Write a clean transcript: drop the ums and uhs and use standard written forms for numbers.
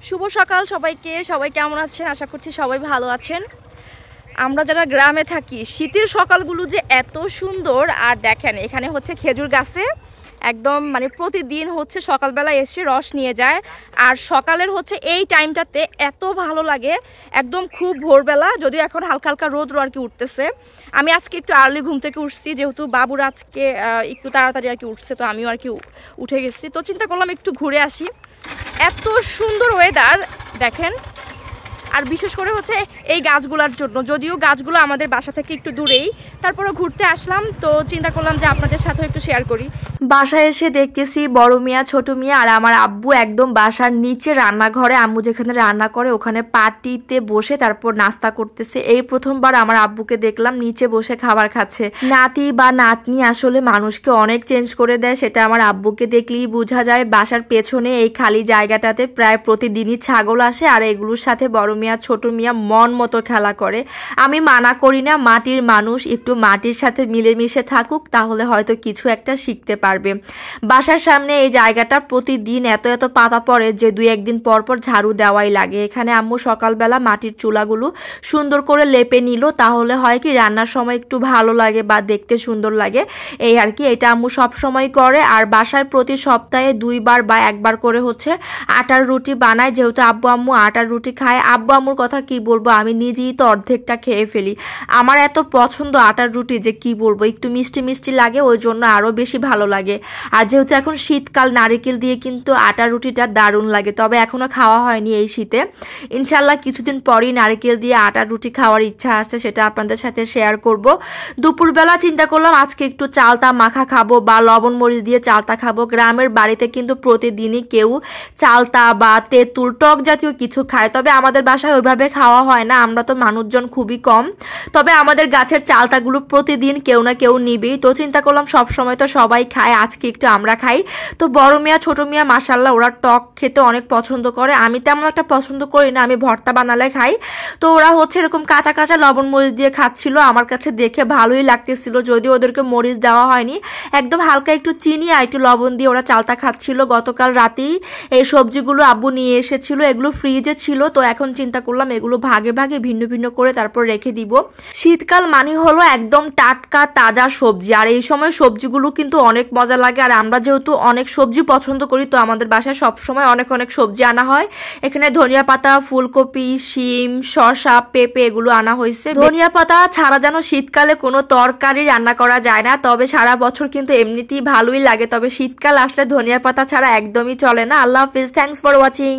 শুভ সকাল সবাইকে। সবাই কেমন আছেন? আশা করছি সবাই ভালো আছেন। আমরা যারা গ্রামে থাকি শীতের সকালগুলো যে এত সুন্দর। আর দেখেন এখানে হচ্ছে খেজুর গাছে একদম মানে প্রতিদিন হচ্ছে সকালবেলা এসে রস নিয়ে যায়। আর সকালের হচ্ছে এই টাইমটাতে এত ভালো লাগে, একদম খুব ভোরবেলা, যদিও এখন হালকা হালকা রোদ আর কি উঠতেছে। আমি আজকে একটু আর্লি ঘুম থেকে উঠছি, যেহেতু বাবুর আজকে একটু তাড়াতাড়ি আর কি উঠছে, তো আমিও আর কি উঠে গেছি। তো চিন্তা করলাম একটু ঘুরে আসি। এত সুন্দর ওয়েদার দেখেন। আর বিশেষ করে হচ্ছে এই গাছগুলোর জন্য, যদিও গাছগুলো আমাদের বাসা থেকে একটু দূরেই, তারপরে ঘুরতে আসলাম, তো চিন্তা করলাম যে আপনাদের সাথেও একটু শেয়ার করি। বাসায় এসে দেখতেছি বড় মিয়া, ছোট মিয়া আর আমার আব্বু একদম বাসার নিচে রান্নাঘরে, আম্মু যেখানে রান্না করে ওখানে পাটিতে বসে তারপর নাস্তা করতেছে। এই প্রথমবার আমার আব্বুকে দেখলাম নিচে বসে খাবার খাচ্ছে। নাতি বা নাতনি আসলে মানুষকে অনেক চেঞ্জ করে দেয়, সেটা আমার আব্বুকে দেখলেই বোঝা যায়। বাসার পেছনে এই খালি জায়গাটাতে প্রায় প্রতিদিনই ছাগল আসে, আর এগুলোর সাথে বড় মিয়া ছোট মিয়া মন মতো খেলা করে। আমি মানা করি না, মাটির মানুষ একটু মাটির সাথে মিলেমিশে থাকুক, তাহলে হয়তো কিছু একটা শিখতে পারবে। বাসার সামনে এই জায়গাটা প্রতিদিন এত এত পাতা পড়ে যে দুই একদিন পর পর ঝাড়ু দেওয়াই লাগে। এখানে আম্মু সকালবেলা মাটির চুলাগুলো সুন্দর করে লেপে নিল, তাহলে হয় কি রান্নার সময় একটু ভালো লাগে বা দেখতে সুন্দর লাগে, এই আর কি। এটা আম্মু সব সময় করে। আর বাসায় প্রতি সপ্তাহে 2বার বা 1বার করে হচ্ছে আটার রুটি বানায়, যেহেতু আব্বু আম্মু আটার রুটি খায়। আব্বু আম্মুর কথা কি বলবো, আমি নিজেই তো অর্ধেকটা খেয়ে ফেলি। আমার এত পছন্দ আটার রুটি যে কি বলবো, একটু মিষ্টি মিষ্টি লাগে, ওই জন্য আরও বেশি ভালো লাগে। আর যেহেতু এখন শীতকাল, নারিকেল দিয়ে কিন্তু আটার রুটিটা দারুণ লাগে। তবে এখনো খাওয়া হয়নি এই শীতে, ইনশাল্লাহ কিছুদিন পরই নারিকেল দিয়ে আটার রুটি খাওয়ার ইচ্ছা আছে, সেটা আপনাদের সাথে শেয়ার করব। দুপুরবেলা চিন্তা করলাম আজকে একটু চালতা মাখা খাবো বা লবণ মরিচ দিয়ে চালতা খাবো। গ্রামের বাড়িতে কিন্তু প্রতিদিনই কেউ চালতা বা তেঁতুল টক জাতীয় কিছু খায়, তবে আমাদের বাসায় ওইভাবে খাওয়া হয় না, আমরা তো মানুষজন খুবই কম। তবে আমাদের গাছের চালতাগুলো প্রতিদিন কেউ না কেউ নিবেই, তো চিন্তা করলাম সব সময় তো সবাই খায়, আজকে একটু আমরা খাই। তো বড় মিয়া ছোট মিয়া মাশাল্লাহ ওরা টক খেতে অনেক পছন্দ করে, আমি তেমন একটা পছন্দ করি না, আমি ভর্তা বানালে খাই। তো ওরা হচ্ছে এরকম কাঁচা কাঁচা লবণ মরিচ দিয়ে খাচ্ছিল, আমার কাছে দেখে ভালোই লাগতেছিল, যদিও ওদেরকে মরিচ দেওয়া হয়নি, একদম হালকা একটু চিনি আর একটু লবণ দিয়ে ওরা চালতা খাচ্ছিল। গতকাল রাতেই এই সবজিগুলো আব্বু নিয়ে এসেছিল, এগুলো ফ্রিজে ছিল, তো এখন চিন্তা করলাম এগুলো ভাগে ভাগে ভিন্ন ভিন্ন করে তারপর রেখে দিব। শীতকাল মানে হলো একদম টাটকা তাজা সবজি, আর এই সময় সবজিগুলো কিন্তু অনেক মজা লাগে। আর আমরা যেহেতু অনেক সবজি পছন্দ করি, তো আমাদের বাসায় সবসময় অনেক অনেক সবজি আনা হয়। এখানে ধনিয়া পাতা, ফুলকপি, শিম, শসা, পেঁপে এগুলো আনা হয়েছে। ধনিয়া পাতা ছাড়া যেন শীতকালে কোনো তরকারি রান্না করা যায় না, তবে সারা বছর কিন্তু এমনিতেই ভালোই লাগে, তবে শীতকাল আসলে ধনিয়া পাতা ছাড়া একদমই চলে না। আল্লাহ হাফিজ, থ্যাংকস ফর ওয়াচিং।